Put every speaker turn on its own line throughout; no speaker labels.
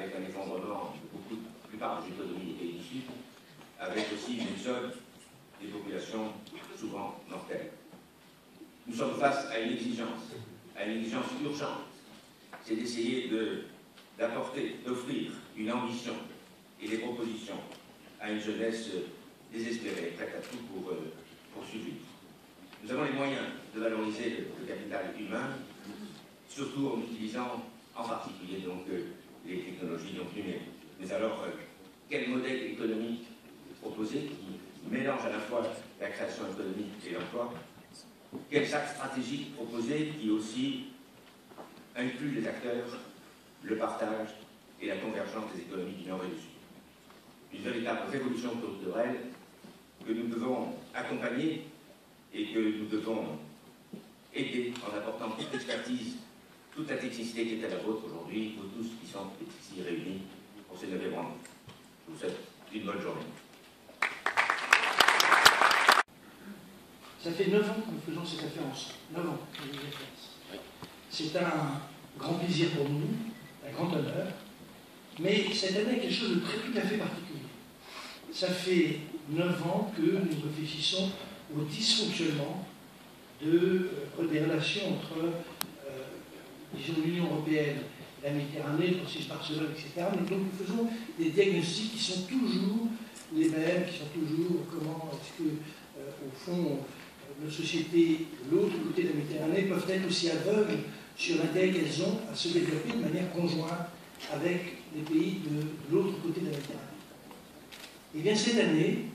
avec un effondrement de beaucoup de la plupart des économies des pays du Sud, avec aussi une exode des populations souvent mortelles. Nous sommes face à une exigence urgente, c'est d'essayer d'apporter, d'offrir une ambition et des propositions à une jeunesse désespérée, prête à tout pour survivre. Nous avons les moyens de valoriser le capital humain, surtout en utilisant en particulier donc, les technologies donc, numériques. Mais alors, quel modèle économique proposer qui mélange à la fois la création économique et l'emploi? Quels axes stratégiques proposer qui aussi incluent les acteurs, le partage et la convergence des économies du Nord et du Sud? Une véritable révolution culturelle que nous devons accompagner et que nous devons aider en apportant toute l'expertise, toute la technicité qui est à la vôtre aujourd'hui, vous tous qui sont ici réunis pour ces 9e rendez-vous. Je vous souhaite une bonne journée.
Ça fait 9 ans que nous faisons cette affaire ensemble. 9 ans. C'est un grand plaisir pour nous, un grand honneur. Mais cette année est quelque chose de tout à fait particulier. Ça fait 9 ans que nous réfléchissons au dysfonctionnement des relations entre l'Union européenne et la Méditerranée, le processus Barcelone, etc. Mais donc nous faisons des diagnostics qui sont toujours les mêmes, qui sont toujours comment est-ce que, au fond, nos sociétés de l'autre côté de la Méditerranée peuvent être aussi aveugles sur l'intérêt qu'elles ont à se développer de manière conjointe avec les pays de l'autre côté de la Méditerranée. Et bien cette année,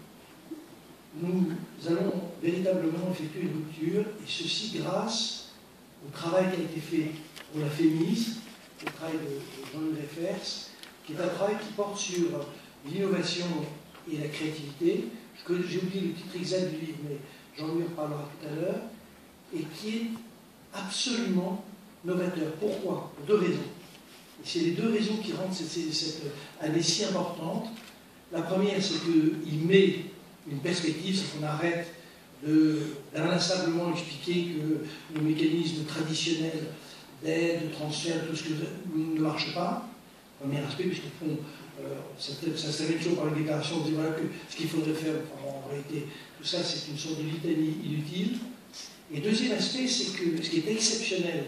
nous allons véritablement effectuer une rupture, et ceci grâce au travail qui a été fait pour la FEMIS, le travail de Jean-Louis Refers, qui est un travail qui porte sur l'innovation et la créativité. J'ai oublié le titre exact du livre, mais Jean-Louis en parlera tout à l'heure, et qui est absolument novateur. Pourquoi? Pour 2 raisons. Et c'est les 2 raisons qui rendent cette année si importante. La première, c'est qu'il met une perspective, c'est qu'on arrête d'inlassablement expliquer que nos mécanismes traditionnels d'aide, de transfert, tout ce que ne marche pas. Premier aspect, puisqu'au fond, ça se termine toujours par une déclaration, on dit voilà que ce qu'il faudrait faire, enfin, en réalité, tout ça c'est une sorte de litanie inutile. Et deuxième aspect, c'est que ce qui est exceptionnel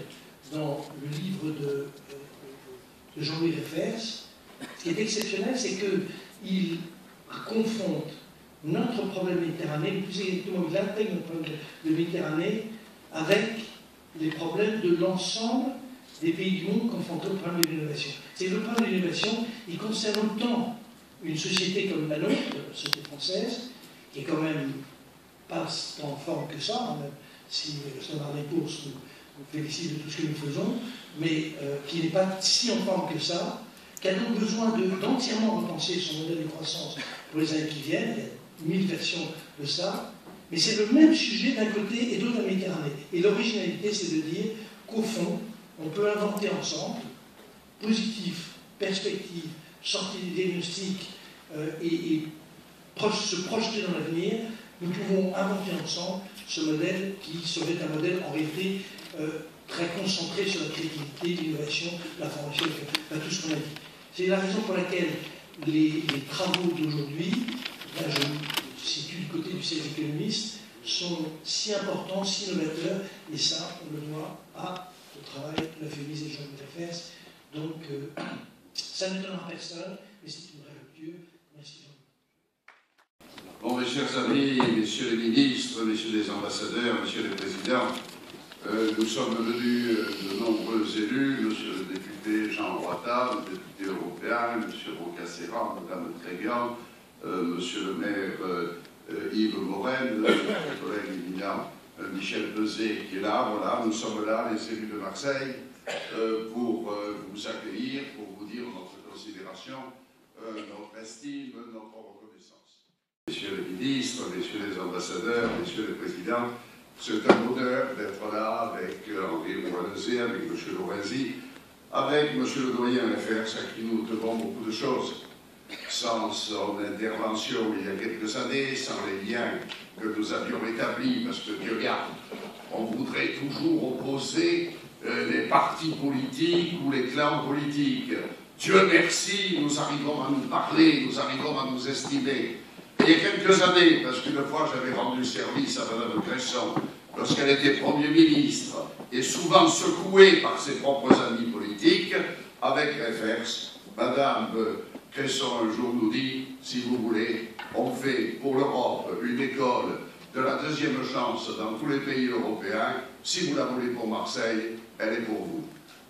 dans le livre de Jean-Louis Refers, ce qui est exceptionnel, c'est qu'il confronte notre problème méditerranéen, plus exactement il intègre notre problème de Méditerranée avec les problèmes de l'ensemble des pays du monde confrontés au problème de l'innovation. C'est le problème de l'innovation, il concerne autant une société comme la nôtre, la société française, qui est quand même pas en forme que ça, même si le Standard & Poor's nous félicite de tout ce que nous faisons, mais qui n'est pas si en forme que ça, qui a donc besoin d'entièrement repenser son modèle de croissance pour les années qui viennent. Il y a 1000 versions de ça, mais c'est le même sujet d'un côté et de l'autre de la Méditerranée. Et l'originalité, c'est de dire qu'au fond, on peut inventer ensemble, positif, perspective, sortir des diagnostics et se projeter dans l'avenir. Nous pouvons inventer ensemble ce modèle qui serait un modèle en réalité très concentré sur la créativité, l'innovation, la formation, tout ce qu'on a dit. C'est la raison pour laquelle les travaux d'aujourd'hui, là je me situe du côté du cercle économiste, sont si importants, si novateurs, et ça, on le doit au travail de la FEMIS et Jean-Louis Refers. Donc, ça n'étonnera personne, mais c'est une vraie rupture. Merci Jean-Louis.
Bon, mes chers amis, messieurs les ministres, messieurs les ambassadeurs, messieurs les présidents, nous sommes venus de nombreux élus, monsieur le député Jean Roata, le député européen, monsieur Rocca-Serra, madame Tréguian, monsieur le maire Yves Morel, notre collègue éminent Michel Peset qui est là, voilà, nous sommes là, les élus de Marseille, pour vous accueillir, pour vous dire notre considération, notre estime, notre reconnaissance. Messieurs les ministres, messieurs les ambassadeurs, messieurs les présidents, c'est un honneur d'être là avec Henri Rouanezé, avec M. Lorenzi, avec M. le doyen Refers, à qui nous devons beaucoup de choses. Sans son intervention il y a quelques années, sans les liens que nous avions établis, parce que Dieu garde, on voudrait toujours opposer les partis politiques ou les clans politiques. Dieu merci, nous arrivons à nous parler, nous arrivons à nous estimer. Et il y a quelques années, parce qu'une fois j'avais rendu service à Mme Cresson, lorsqu'elle était Premier ministre, et souvent secouée par ses propres amis politiques, avec réflexe, Mme Cresson un jour nous dit, si vous voulez, on fait pour l'Europe une école de la deuxième chance dans tous les pays européens, si vous la voulez pour Marseille, elle est pour vous.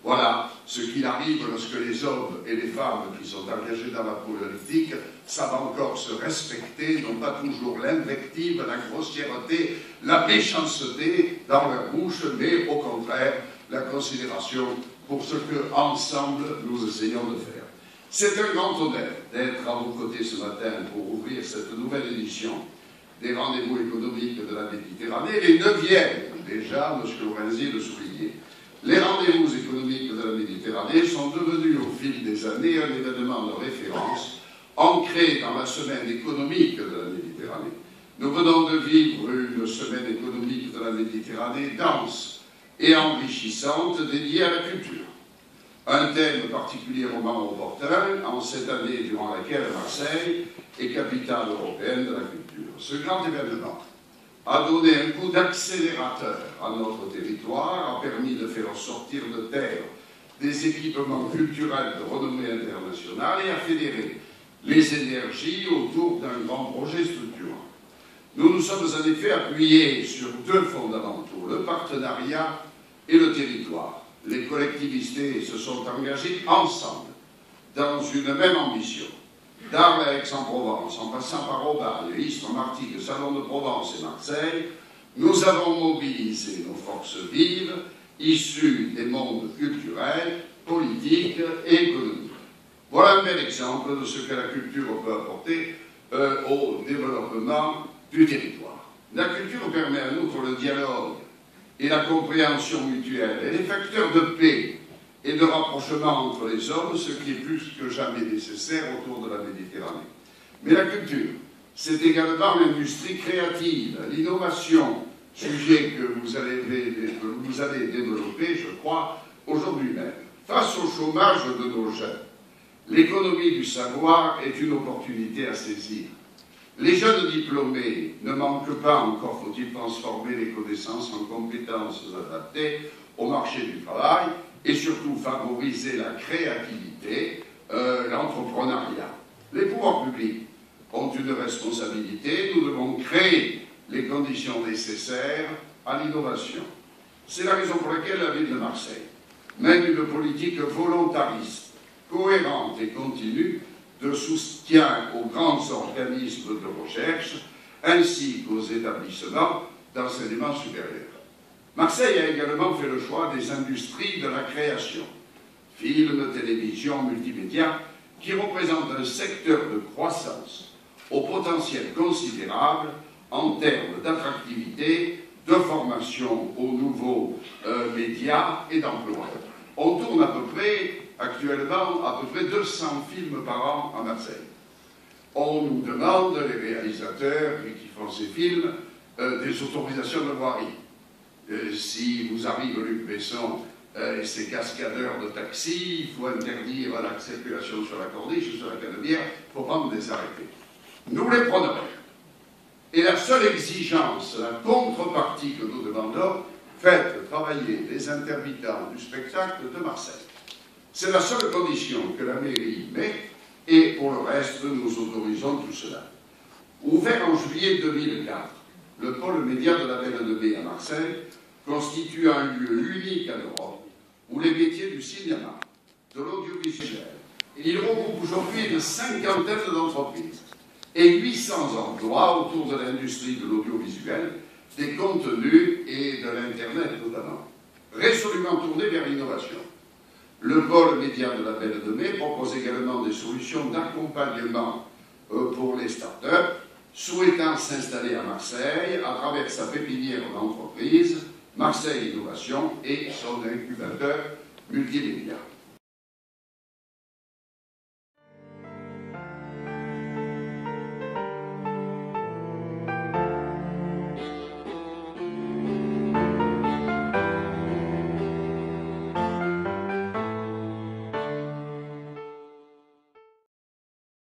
Voilà ce qu'il arrive lorsque les hommes et les femmes qui sont engagés dans la politique savent encore se respecter, n'ont pas toujours l'invective, la grossièreté, la méchanceté dans leur bouche, mais au contraire la considération pour ce que ensemble nous essayons de faire. C'est un grand honneur d'être à vos côtés ce matin pour ouvrir cette nouvelle édition des rendez-vous économiques de la Méditerranée, les 9e déjà, M. Lorenzi le soulignait. Les rendez-vous économiques de la Méditerranée sont devenus au fil des années un événement de référence ancré dans la semaine économique de la Méditerranée. Nous venons de vivre une semaine économique de la Méditerranée dense et enrichissante dédiée à la culture. Un thème particulièrement opportun en cette année durant laquelle Marseille est capitale européenne de la culture. Ce grand événement a donné un coup d'accélérateur à notre territoire, a permis de faire sortir de terre des équipements culturels de renommée internationale et a fédéré les énergies autour d'un grand projet structurant. Nous nous sommes en effet appuyés sur deux fondamentaux, le partenariat et le territoire. Les collectivités se sont engagées ensemble dans une même ambition. D'Arles à Aix-en-Provence, en passant par Aubagne, Istres, Martigues, Salon de Provence et Marseille, nous avons mobilisé nos forces vives, issues des mondes culturels, politiques et économiques. Voilà un bel exemple de ce que la culture peut apporter au développement du territoire. La culture permet à outre le dialogue et la compréhension mutuelle et les facteurs de paix et de rapprochement entre les hommes, ce qui est plus que jamais nécessaire autour de la Méditerranée. Mais la culture, c'est également l'industrie créative, l'innovation, sujet que vous allez développer, je crois, aujourd'hui même. Face au chômage de nos jeunes, l'économie du savoir est une opportunité à saisir. Les jeunes diplômés ne manquent pas, encore faut-il transformer les connaissances en compétences adaptées au marché du travail, et surtout favoriser la créativité, l'entrepreneuriat. Les pouvoirs publics ont une responsabilité, nous devons créer les conditions nécessaires à l'innovation. C'est la raison pour laquelle la ville de Marseille mène une politique volontariste, cohérente et continue de soutien aux grands organismes de recherche ainsi qu'aux établissements d'enseignement supérieur. Marseille a également fait le choix des industries de la création, films, télévision, multimédia, qui représentent un secteur de croissance au potentiel considérable en termes d'attractivité, de formation aux nouveaux médias et d'emploi. On tourne actuellement à peu près 200 films par an à Marseille. On nous demande, les réalisateurs qui font ces films, des autorisations de voirie. Si vous arrivez Luc Besson et ses cascadeurs de taxi, il faut interdire la circulation sur la Corniche, sur la Canebière, il faut prendre des arrêtés. Nous les prenons. Et la seule exigence, la contrepartie que nous demandons, faites travailler les intermittents du spectacle de Marseille. C'est la seule condition que la mairie met, et pour le reste, nous autorisons tout cela. Ouvert en juillet 2004, le pôle média de la Belle de Mai à Marseille constitue un lieu unique en Europe où les métiers du cinéma, de l'audiovisuel, il regroupe aujourd'hui une cinquantaine d'entreprises et 800 emplois autour de l'industrie de l'audiovisuel, des contenus et de l'Internet notamment, résolument tourné vers l'innovation. Le pôle média de la Belle de Mai propose également des solutions d'accompagnement pour les start-up souhaitant s'installer à Marseille à travers sa pépinière d'entreprise, Marseille Innovation et son incubateur multimédia.